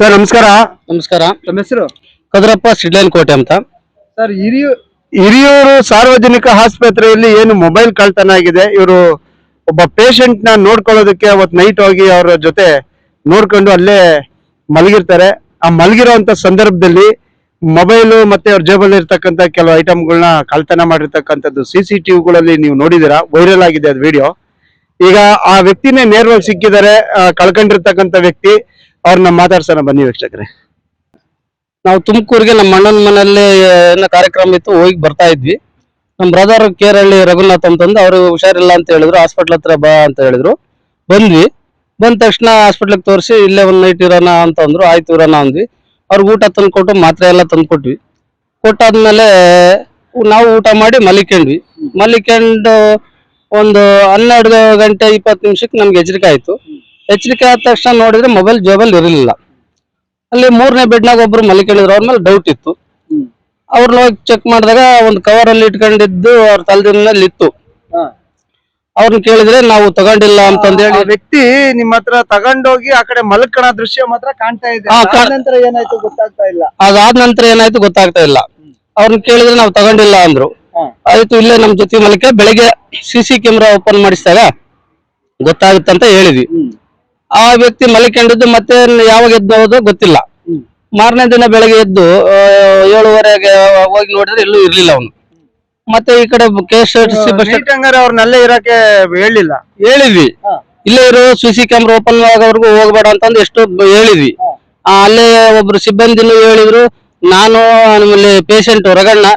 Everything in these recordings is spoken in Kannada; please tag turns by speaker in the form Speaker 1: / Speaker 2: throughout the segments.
Speaker 1: ಸರ್ ನಮಸ್ಕಾರ.
Speaker 2: ನಮಸ್ಕಾರ.
Speaker 1: ನಮ್ಮ ಹೆಸರು
Speaker 2: ಕದ್ರಪ್ಪ ಸಿಡ್ಲೈನ್ ಕೋಟೆ ಅಂತ.
Speaker 1: ಸರ್, ಹಿರಿಯೂರು ಸಾರ್ವಜನಿಕ ಆಸ್ಪತ್ರೆಯಲ್ಲಿ ಏನು ಮೊಬೈಲ್ ಕಳ್ತನ ಆಗಿದೆ. ಇವರು ಒಬ್ಬ ಪೇಷಂಟ್ ನ ನೋಡ್ಕೊಳ್ಳೋದಕ್ಕೆ ಅವತ್ತು ನೈಟ್ ಹೋಗಿ ಅವರ ಜೊತೆ ನೋಡ್ಕೊಂಡು ಅಲ್ಲೇ ಮಲಗಿರ್ತಾರೆ. ಆ ಮಲಗಿರೋಂತ ಸಂದರ್ಭದಲ್ಲಿ ಮೊಬೈಲು ಮತ್ತೆ ಅವ್ರ ಜೇಬಲ್ಲಿ ಇರ್ತಕ್ಕಂಥ ಕೆಲವು ಐಟಮ್ಗಳನ್ನ ಕಳ್ತನ ಮಾಡಿರ್ತಕ್ಕಂಥದ್ದು CCTVಗಳಲ್ಲಿ ನೀವು ನೋಡಿದಿರಾ, ವೈರಲ್ ಆಗಿದೆ ಅದು ವಿಡಿಯೋ. ಈಗ ಆ ವ್ಯಕ್ತಿನೇ ನೇರವಾಗಿ ಸಿಕ್ಕಿದ್ದಾರೆ, ಕಳ್ಕೊಂಡಿರ್ತಕ್ಕಂಥ ವ್ಯಕ್ತಿ. ಅವ್ರನ್ನ ಮಾತಾಡ್ಸೋಣ ಬನ್ನಿ ವೀಕ್ಷಕರೇ.
Speaker 2: ನಾವು ತುಮಕೂರಿಗೆ ನಮ್ಮ ಅಣ್ಣನ ಮನೆಯಲ್ಲಿ ಏನೋ ಕಾರ್ಯಕ್ರಮ ಇತ್ತು, ಹೋಗಿ ಬರ್ತಾ ಇದ್ವಿ. ನಮ್ಮ ಬ್ರದರ್ ಕೇರಳ್ಳಿ ರಘುನಾಥ್ ಅಂತಂದು ಅವ್ರು ಹುಷಾರಿಲ್ಲ ಅಂತ ಹೇಳಿದ್ರು, ಹಾಸ್ಪಿಟ್ಲ್ ಹತ್ರ ಬಾ ಅಂತ ಹೇಳಿದ್ರು. ಬಂದ್ವಿ. ಬಂದ ತಕ್ಷಣ ಹಾಸ್ಪಿಟ್ಲಿಗೆ ತೋರಿಸಿ ಇಲ್ಲೇ ಒಂದ್ ನೈಟ್ ಇರೋಣ ಅಂತಂದ್ರು. ಆಯ್ತು ಇರೋಣ ಅಂದ್ವಿ. ಅವ್ರಿಗೆ ಊಟ ತಂದ್ಕೊಟ್ಟು ಮಾತ್ರೆ ಎಲ್ಲ ತಂದ್ಕೊಟ್ವಿ. ಕೊಟ್ಟಾದ್ಮೇಲೆ ನಾವು ಊಟ ಮಾಡಿ ಮಲಿಕೊಂಡ್ವಿ. ಮಲಿಕೊಂಡು ಒಂದು 12 ಗಂಟೆ 20 ನಿಮಿಷಕ್ಕೆ ನಮ್ಗೆ ಎಚ್ಚರಿಕೆ ಆಯ್ತು. ಎಚ್ಚರಿಕೆ ಆದ ತಕ್ಷಣ ನೋಡಿದ್ರೆ ಮೊಬೈಲ್ ಜೇಬಲ್ಲಿ ಇರಲಿಲ್ಲ. ಅಲ್ಲಿ 3ನೇ ಬೆಡ್ನಾಗ ಒಬ್ರು ಮಲಿಕೊಂಡಿದ್ರು. ಅವ್ರ ಮೇಲೆ ಡೌಟ್ ಇತ್ತು. ಅವ್ರನ್ನ ಹೋಗಿ ಚೆಕ್ ಮಾಡಿದಾಗ ಒಂದು ಕವರ್ ಅಲ್ಲಿ ಇಟ್ಕೊಂಡಿದ್ದು ಅವ್ರ ತಲೆದಿನಲ್ಲಿ ಇತ್ತು. ಅವ್ರನ್ನ ಕೇಳಿದ್ರೆ ನಾವು ತಗೊಂಡಿಲ್ಲ ಅಂತಂದೇಳಿ.
Speaker 1: ವ್ಯಕ್ತಿ ನಿಮ್ಮ ಹತ್ರ ತಗೊಂಡೋಗಿ ಆ ಕಡೆ ಮಲ್ಕಣ ದೃಶ್ಯ ಮಾತ್ರ ಕಾಣ್ತಾ ಇದೆ. ನಂತರ ಏನಾಯ್ತು ಗೊತ್ತಾಗ್ತಾ ಇಲ್ಲ.
Speaker 2: ಅದಾದ ನಂತರ ಏನಾಯ್ತು ಗೊತ್ತಾಗ್ತಾ ಇಲ್ಲ. ಅವ್ರನ್ನ ಕೇಳಿದ್ರೆ ನಾವು ತಗೊಂಡಿಲ್ಲ ಅಂದ್ರು. ಆಯ್ತು ಇಲ್ಲೇ ನಮ್ ಜೊತೆ ಮಲಿಕೆ ಬೆಳಿಗ್ಗೆ CC ಕ್ಯಾಮೆರಾ ಓಪನ್ ಮಾಡಿಸಿದಾಗ ಗೊತ್ತಾಗುತ್ತಂತ ಹೇಳಿದ್ವಿ. ಆ ವ್ಯಕ್ತಿ ಮಲಿಕೊಂಡಿದ್ದು ಮತ್ತೆ ಯಾವಾಗ ಎದ್ದು ಗೊತ್ತಿಲ್ಲ. ಮಾರನೇ ದಿನ ಬೆಳಗ್ಗೆ ಎದ್ದು 7:30ಗೆ ಹೋಗಿ ನೋಡಿದ್ರೆ ಎಲ್ಲೂ ಇರ್ಲಿಲ್ಲ ಅವನು. ಮತ್ತೆ ಈ ಕಡೆ KSRTC ಬಸ್
Speaker 1: ಸ್ಟ್ಯಾಂಡ್ ಅವ್ರನ್ನಲ್ಲೇ ಇರಕ್ಕೆ
Speaker 2: ಹೇಳಿದ್ವಿ. ಇಲ್ಲೇ ಇರೋ CC ಕ್ಯಾಮೆರಾ ಓಪನ್ ಆಗೋವರೆಗೂ ಹೋಗ್ಬೇಡ ಅಂತಂದು ಎಷ್ಟು ಹೇಳಿದ್ವಿ. ಅಲ್ಲೇ ಒಬ್ರು ಸಿಬ್ಬಂದಿನೂ ಹೇಳಿದ್ರು, ನಾನು ಆಮೇಲೆ ಪೇಷಂಟ್ ರಗಣ್ಣ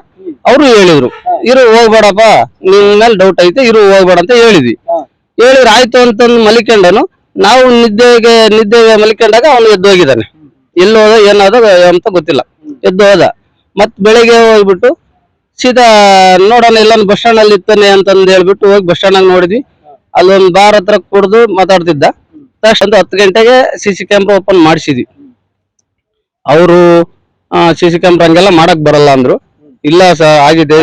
Speaker 2: ಅವರು ಹೇಳಿದ್ರು, ಇರು ಹೋಗ್ಬೇಡಪ್ಪ, ನಿನ್ ಮೇಲೆ ಡೌಟ್ ಐತೆ, ಇರು ಹೋಗ್ಬೇಡ ಅಂತ ಹೇಳಿದ್ವಿ. ಹೇಳಿದ್ರು ಆಯ್ತು ಅಂತಂದು ಮಲಿಕೊಂಡನು. ನಾವು ನಿದ್ದೆ ಮಲಿಕೊಂಡಾಗ ಅವನು ಎದ್ದು ಹೋಗಿದ್ದಾನೆ. ಎಲ್ಲಿ ಹೋದ ಏನಾದ ಅಂತ ಗೊತ್ತಿಲ್ಲ, ಎದ್ದು ಹೋದ. ಮತ್ ಬೆಳಿಗ್ಗೆ ಹೋಗ್ಬಿಟ್ಟು ಸೀದಾ ನೋಡೋಣ ಎಲ್ಲ ಬಸ್ ಸ್ಟ್ಯಾಂಡ್ ಅಲ್ಲಿ ಇರ್ತಾನೆ ಅಂತಂದು ಹೇಳ್ಬಿಟ್ಟು ಹೋಗಿ ಬಸ್ ಸ್ಟ್ಯಾಂಡ್ ಆಗಿ ನೋಡಿದ್ವಿ. ಅಲ್ಲೊಂದು ಬಾರ್ ಹತ್ರ ಕುಡ್ದು ಮಾತಾಡ್ತಿದ್ದ. ತಕ್ಷಣ 10 ಗಂಟೆಗೆ CC ಕ್ಯಾಮ್ರಾ ಓಪನ್ ಮಾಡಿಸಿದ್ವಿ. ಅವರು CC ಕ್ಯಾಮ್ರಾ ಹಂಗೆಲ್ಲ ಮಾಡಕ್ ಬರಲ್ಲ ಅಂದ್ರು. ಇಲ್ಲ ಸರ್ ಆಗಿದೆ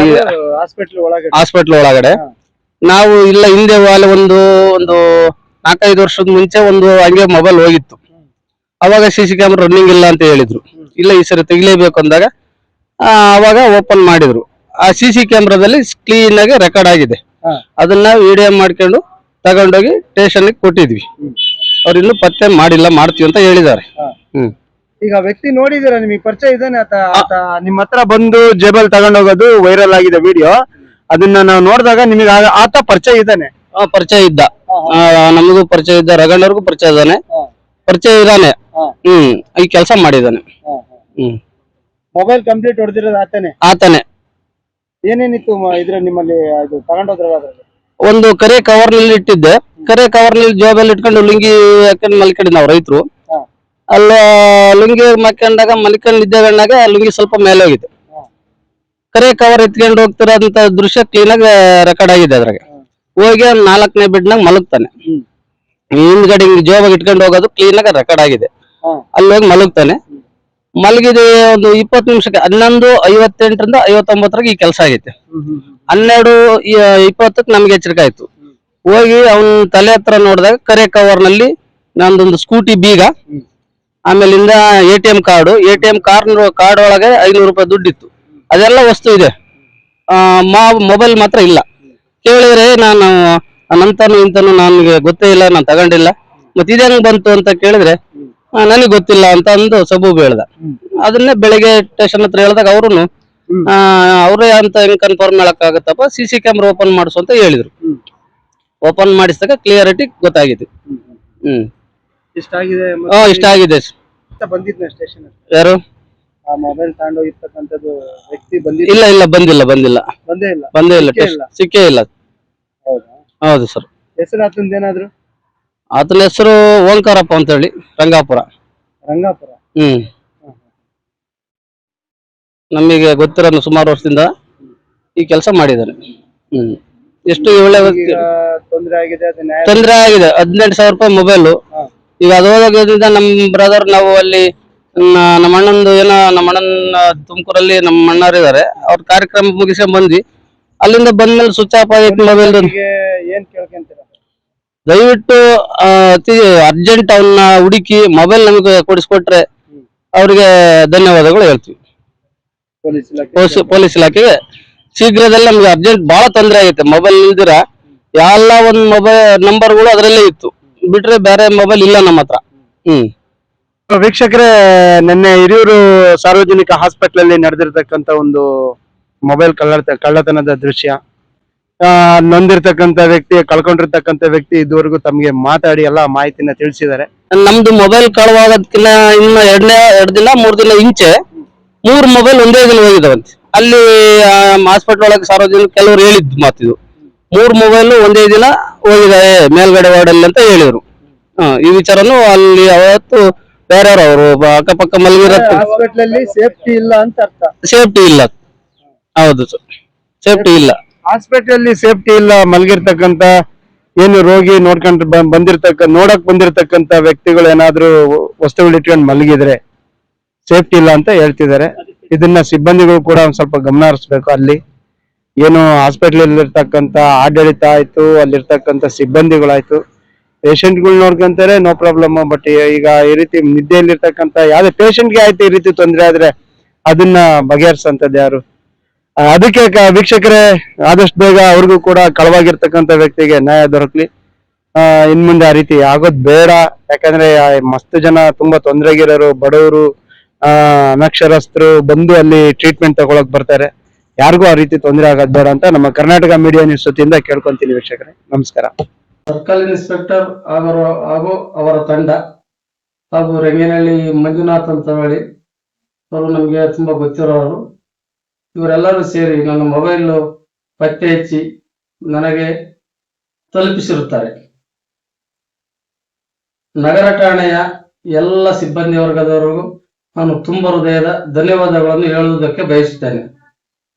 Speaker 2: ಹಾಸ್ಪಿಟ್ಲ್ ಒಳಗಡೆ. ನಾವು ಇಲ್ಲ ಹಿಂದೆ ಒಂದು 4-5 ವರ್ಷದ ಮುಂಚೆ ಒಂದು ಹಂಗೆ ಮೊಬೈಲ್ ಹೋಗಿತ್ತು. ಅವಾಗ CC ಕ್ಯಾಮ್ರಾ ರನ್ನಿಂಗ್ ಇಲ್ಲ ಅಂತ ಹೇಳಿದ್ರು. ಇಲ್ಲ ಈ ಸರಿ ತೆಗಿಲೇಬೇಕು ಅಂದಾಗ ಅವಾಗ ಓಪನ್ ಮಾಡಿದ್ರು. ಆ CC ಕ್ಯಾಮ್ರಾದಲ್ಲಿ ಕ್ಲೀನ್ ಆಗಿ ರೆಕಾರ್ಡ್ ಆಗಿದೆ. ಅದನ್ನ ವಿಡಿಯೋ ಮಾಡ್ಕೊಂಡು ತಗೊಂಡೋಗಿ ಸ್ಟೇಷನ್ ಕೊಟ್ಟಿದ್ವಿ. ಅವ್ರು ಇನ್ನೂ ಪತ್ತೆ ಮಾಡಿಲ್ಲ, ಮಾಡ್ತೀವಿ ಅಂತ ಹೇಳಿದ್ದಾರೆ.
Speaker 1: ಈಗ ವ್ಯಕ್ತಿ ನೋಡಿದಿರ, ನಿಮಗೆ ಪರಿಚಯ ಇದ್ದಾನೆ ಆತ ನಿಮ್ಮ ಹತ್ರ ಬಂದು ಜೇಬಲ್ ತಗೊಂಡೋಗೋದು ವೈರಲ್ ಆಗಿದೆ ವಿಡಿಯೋ. ಅದನ್ನ ನಾವು ನೋಡಿದಾಗ ನಿಮಗೆ ಆತ ಪರಿಚಯ ಇದ್ದಾನೆ?
Speaker 2: ಪರಿಚಯ ಇದ್ದ, ನಮಗೂ ಪರಿಚಯ ಇದ್ದ, ರಗಣ್ಣವ್ರಿಗೂ ಪರಿಚಯ ಇದ್ದಾನೆ. ಈ ಕೆಲಸ ಮಾಡಿದ್ದಾನೆ.
Speaker 1: ಮೊಬೈಲ್ ಕಂಪ್ಲೀಟ್ ಹೊಡೆದಿರೋದು ಆತನೇ. ಏನೇನಿತ್ತು ಇದ್ರ ನಿಮ್ಮಲ್ಲಿ ತಗೊಂಡೋದ್ರಲ್ಲ?
Speaker 2: ಒಂದು ಕರೆ ಕವರ್ ನಲ್ಲಿ ಇಟ್ಟಿದ್ದೆ. ಕರೆ ಕವರ್ ನಲ್ಲಿ ಜೋಬಲ್ಲಿ ಇಟ್ಕೊಂಡು ಲುಂಗಿ ಹಾಕೊಂಡು ಮಲ್ಕೊಂಡಿದ್ ನಾವು ರೈತರು. ಅಲ್ಲ ಲುಂಗಿ ಮಲ್ಕೊಂಡಾಗ ನಿದ್ದೆಗಣ್ಣಾಗ ಲುಂಗಿ ಸ್ವಲ್ಪ ಮೇಲೆ ಹೋಗಿದೆ. ಕರೆ ಕವರ್ ಎತ್ಕೊಂಡು ಹೋಗ್ತಿರೋಂತ ದೃಶ್ಯ ಕ್ಲೀನ್ ಆಗಿ ರೆಕಾರ್ಡ್ ಆಗಿದೆ. ಅದ್ರಾಗ ಹೋಗಿ 4ನೇ ಬೆಡ್ನಾಗ ಮಲಗ್ತಾನೆ. ಹಿಂದ್ಗಡೆ ಜೋಬಾಗ ಇಟ್ಕೊಂಡು ಹೋಗೋದು ಕ್ಲೀನ್ ಆಗಿ ರೆಕಾರ್ಡ್ ಆಗಿದೆ. ಅಲ್ಲಿ ಹೋಗಿ ಮಲಗ್ತಾನೆ. ಮಲಗಿದೆ ಒಂದು 20 ನಿಮಿಷಕ್ಕೆ 11:58ರಿಂದ 59 ಈ ಕೆಲಸ ಆಗೈತೆ. 12:20 ನಮ್ಗೆ ಎಚ್ಚರಿಕೆ ಆಯ್ತು. ಹೋಗಿ ಅವನ್ ತಲೆ ಹತ್ರ ನೋಡಿದಾಗ ಕರೆ ಕವರ್ ನಲ್ಲಿ ನಂದೊಂದು ಸ್ಕೂಟಿ ಬೀಗ, ಆಮೇಲಿಂದ ATM ಕಾರ್ಡ್ ಒಳಗೆ 500 ರೂಪಾಯಿ ದುಡ್ಡಿತ್ತು. ಅದೆಲ್ಲ ವಸ್ತು ಇದೆ. ಮೊಬೈಲ್ ಮಾತ್ರ ಇಲ್ಲ. ಕೇಳಿದ್ರೆ ನಾನು ನಂತನು ಇಂತನು ನನ್ಗೆ ಗೊತ್ತೇ ಇಲ್ಲ, ನಾನು ತಗೊಂಡಿಲ್ಲ, ಮತ್ತೆ ಇದೇಂಗ್ ಬಂತು ಅಂತ ಕೇಳಿದ್ರೆ ನನಗೆ ಗೊತ್ತಿಲ್ಲ ಅಂತ ಅಂದು ಸಬೂಬ್ ಹೇಳ್ದ. ಅದನ್ನೇ ಬೆಳಿಗ್ಗೆ ಸ್ಟೇಷನ್ ಹತ್ರ ಹೇಳಿದಾಗ ಅವ್ರೇ ಅಂತ ಹೆಂಗ್ ಕನ್ಫರ್ಮ್ ಹೇಳಕ್ ಆಗತ್ತಪ್ಪ, CC ಕ್ಯಾಮ್ರಾ ಓಪನ್ ಮಾಡಿಸು ಅಂತ ಹೇಳಿದ್ರು. ಓಪನ್ ಮಾಡಿಸಿದಾಗ ಕ್ಲಿಯರಿಟಿ ಗೊತ್ತಾಗಿದೆ.
Speaker 1: ಇಷ್ಟ
Speaker 2: ಆಗಿದೆ. ಯಾರು
Speaker 1: ಮೊಬೈಲ್ ತಗೊಂಡು ಇರ್ತಕ್ಕಂಥದ್ದು ವ್ಯಕ್ತಿ
Speaker 2: ಇಲ್ಲ ಬಂದೇ ಇಲ್ಲ. ಸಿಕ್ಕೇ ಇಲ್ಲ. ಹೌದು ಸರ್.
Speaker 1: ಹೆಸರು ಆತಂದ ಏನಾದ್ರು?
Speaker 2: ಆತನ ಹೆಸರು ಓಂಕಾರಪ್ಪ ಅಂತ ಹೇಳಿ, ರಂಗಾಪುರ. ನಮಗೆ ಗೊತ್ತಿರೋ ಸುಮಾರು ವರ್ಷದಿಂದ ಈ ಕೆಲಸ ಮಾಡಿದ್ದಾರೆ. ಎಷ್ಟು ಒಳ್ಳೆ
Speaker 1: ತೊಂದರೆ ಆಗಿದೆ.
Speaker 2: 18,000 ರೂಪಾಯಿ ಮೊಬೈಲು. ಈಗ ಅದು ಹೋದಾಗಿಂದ ನಮ್ ಬ್ರದರ್, ನಾವು ಅಲ್ಲಿ ನಮ್ಮ ಅಣ್ಣಂದು ಏನೋ, ನಮ್ಮ ಅಣ್ಣನ ತುಮಕೂರಲ್ಲಿ ನಮ್ಮ ಅಣ್ಣಾರು ಇದಾರೆ, ಅವ್ರ ಕಾರ್ಯಕ್ರಮ ಮುಗಿಸ್ಕೊಂಡ್ ಬಂದ್ವಿ. ಅಲ್ಲಿಂದ ಬಂದ್ಮೇಲೆ ಸ್ವಿಚ್ ಆಫ್ ಆಗೈತಿ ಮೊಬೈಲ್.
Speaker 1: ಏನ್ ಕೇಳ್ಕೊಂತೀರ?
Speaker 2: ದಯವಿಟ್ಟು ಅರ್ಜೆಂಟ್ ಅವನ್ನ ಹುಡುಕಿ ಮೊಬೈಲ್ ನಮಗೆ ಕೊಡಿಸ್ಕೊಟ್ರೆ ಅವರಿಗೆ ಧನ್ಯವಾದಗಳು ಹೇಳ್ತೀವಿ. ಪೊಲೀಸ್ ಇಲಾಖೆಗೆ ಶೀಘ್ರದಲ್ಲಿ ನಮ್ಗೆ ಅರ್ಜೆಂಟ್ ಬಹಳ ತೊಂದರೆ ಆಗೈತೆ. ಮೊಬೈಲ್ ಇಲ್ದಿರ ಎಲ್ಲ ಒಂದ್ ಮೊಬೈಲ್ ನಂಬರ್ಗಳು ಅದರಲ್ಲೇ ಇತ್ತು, ಬಿಟ್ರೆ ಬೇರೆ ಮೊಬೈಲ್ ಇಲ್ಲ ನಮ್ಮ ಹತ್ರ.
Speaker 1: ವೀಕ್ಷಕರೇ, ನಿನ್ನೆ ಹಿರಿಯೂರು ಸಾರ್ವಜನಿಕ ಹಾಸ್ಪಿಟಲ್ ಅಲ್ಲಿ ನಡೆದಿರ್ತಕ್ಕಂತ ಒಂದು ಮೊಬೈಲ್ ಕಳ್ಳತನದ ದೃಶ್ಯ. ನೊಂದಿರ್ತಕ್ಕಂತ ವ್ಯಕ್ತಿ, ಕಳ್ಕೊಂಡಿರ್ತಕ್ಕಂತ ವ್ಯಕ್ತಿ ಇದುವರೆಗೂ ತಮ್ಗೆ ಮಾತಾಡಿ ಎಲ್ಲ ಮಾಹಿತಿನ ತಿಳಿಸಿದ್ದಾರೆ.
Speaker 2: ನಮ್ದು ಮೊಬೈಲ್ ಕಳವಾಗೋದಕ್ಕಿಂತ ಇನ್ನ 2 ದಿನ 3 ದಿನ ಇಂಚೆ 3 ಮೊಬೈಲ್ ಒಂದೇ ದಿನ ಹೋಗಿದಾವಂತೆ. ಅಲ್ಲಿ ಹಾಸ್ಪಿಟಲ್ ಒಳಗೆ ಸಾರ್ವಜನಿಕ ಕೆಲವರು ಹೇಳಿದ್ದು ಮಾತಿದು, 3 ಮೊಬೈಲ್ ಒಂದೇ ದಿನ ಹೋಗಿದಾವೆ ಮೇಲ್ಗಡೆ ವಾರ್ಡಲ್ಲಿ ಅಂತ ಹೇಳಿದ್ರು. ಈ ವಿಚಾರನು ಅಲ್ಲಿ ಅವತ್ತು ಬೇರೆಯವರು ಅವರು ಅಕ್ಕಪಕ್ಕ ಮಲಗಿರತ್ತೆ.
Speaker 1: ಸೇಫ್ಟಿ ಇಲ್ಲ ಅಂತ ಅರ್ಥ.
Speaker 2: ಸೇಫ್ಟಿ ಇಲ್ಲ, ಹೌದು ಸರ್, ಸೇಫ್ಟಿ ಇಲ್ಲ.
Speaker 1: ಹಾಸ್ಪಿಟಲ್ ಸೇಫ್ಟಿ ಇಲ್ಲ. ಮಲಗಿರ್ತಕ್ಕಂತ ಏನು ರೋಗಿ ನೋಡ್ಕೊಂಡು ನೋಡಕ್ ಬಂದಿರತಕ್ಕಂತ ವ್ಯಕ್ತಿಗಳು ಏನಾದ್ರೂ ವಸ್ತುಗಳು ಇಟ್ಕೊಂಡು ಮಲಗಿದ್ರೆ ಸೇಫ್ಟಿ ಇಲ್ಲ ಅಂತ ಹೇಳ್ತಿದ್ದಾರೆ. ಇದನ್ನ ಸಿಬ್ಬಂದಿಗಳು ಕೂಡ ಒಂದ್ ಸ್ವಲ್ಪ ಗಮನ ಹರಿಸ್ಬೇಕು. ಅಲ್ಲಿ ಏನು ಹಾಸ್ಪಿಟಲ್ ಇರ್ತಕ್ಕಂತ ಆಡಳಿತ ಆಯ್ತು, ಅಲ್ಲಿರ್ತಕ್ಕಂಥ ಸಿಬ್ಬಂದಿಗಳಾಯ್ತು, ಪೇಷಂಟ್ಗಳು ನೋಡ್ಕೊಂತಾರೆ, ನೋ ಪ್ರಾಬ್ಲಮ್. ಬಟ್ ಈಗ ಈ ರೀತಿ ನಿದ್ದೆಯಲ್ಲಿರ್ತಕ್ಕಂಥ ಯಾವ್ದೇ ಪೇಷಂಟ್ಗೆ ಆಯ್ತು ಈ ರೀತಿ ತೊಂದರೆ ಆದ್ರೆ ಅದನ್ನ ಬಗೆಹರಿಸಂತದ್ದು ಯಾರು? ಅದಕ್ಕೆ ವೀಕ್ಷಕರೇ, ಆದಷ್ಟು ಬೇಗ ಅವ್ರಿಗೂ ಕೂಡ ಕಳವಾಗಿರ್ತಕ್ಕಂಥ ವ್ಯಕ್ತಿಗೆ ನ್ಯಾಯ ದೊರಕಲಿ. ಇನ್ ಮುಂದೆ ಆ ರೀತಿ ಆಗೋದ್ ಬೇಡ. ಯಾಕಂದ್ರೆ ಮಸ್ತ್ ಜನ ತುಂಬಾ ತೊಂದರೆಗಿರೋರು, ಬಡವರು, ಅನಕ್ಷರಸ್ಥರು ಬಂದು ಅಲ್ಲಿ ಟ್ರೀಟ್ಮೆಂಟ್ ತಗೊಳಕ್ ಬರ್ತಾರೆ. ಯಾರಿಗೂ ಆ ರೀತಿ ತೊಂದರೆ ಆಗೋದ್ ಬೇಡ ಅಂತ ನಮ್ಮ ಕರ್ನಾಟಕ ಮೀಡಿಯಾ ನ್ಯೂಸ್ ವತಿಯಿಂದ ಕೇಳ್ಕೊಂತೀನಿ. ವೀಕ್ಷಕರೇ ನಮಸ್ಕಾರ.
Speaker 2: ಸರ್ಕಲ್ ಇನ್ಸ್ಪೆಕ್ಟರ್ ಹಾಗೂ ಅವರ ತಂಡ ಹಾಗೂ ರಂಗೇನಹಳ್ಳಿ ಮಂಜುನಾಥ್ ಅಂತ ಹೇಳಿ ಅವರು ನಮಗೆ ತುಂಬಾ ಗೊತ್ತಿರೋರು. ಇವರೆಲ್ಲರೂ ಸೇರಿ ನನ್ನ ಮೊಬೈಲ್ ಪತ್ತೆ ಹಚ್ಚಿ ನನಗೆ ತಲುಪಿಸಿರುತ್ತಾರೆ. ನಗರ ಠಾಣೆಯ ಎಲ್ಲ ಸಿಬ್ಬಂದಿ ವರ್ಗದವರಿಗೂ ನಾನು ತುಂಬ ಹೃದಯದ ಧನ್ಯವಾದಗಳನ್ನು ಹೇಳುವುದಕ್ಕೆ ಬಯಸುತ್ತೇನೆ.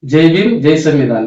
Speaker 2: ಜೈ ಭೀಮ್, ಜೈ ಸಂವಿಧಾನ.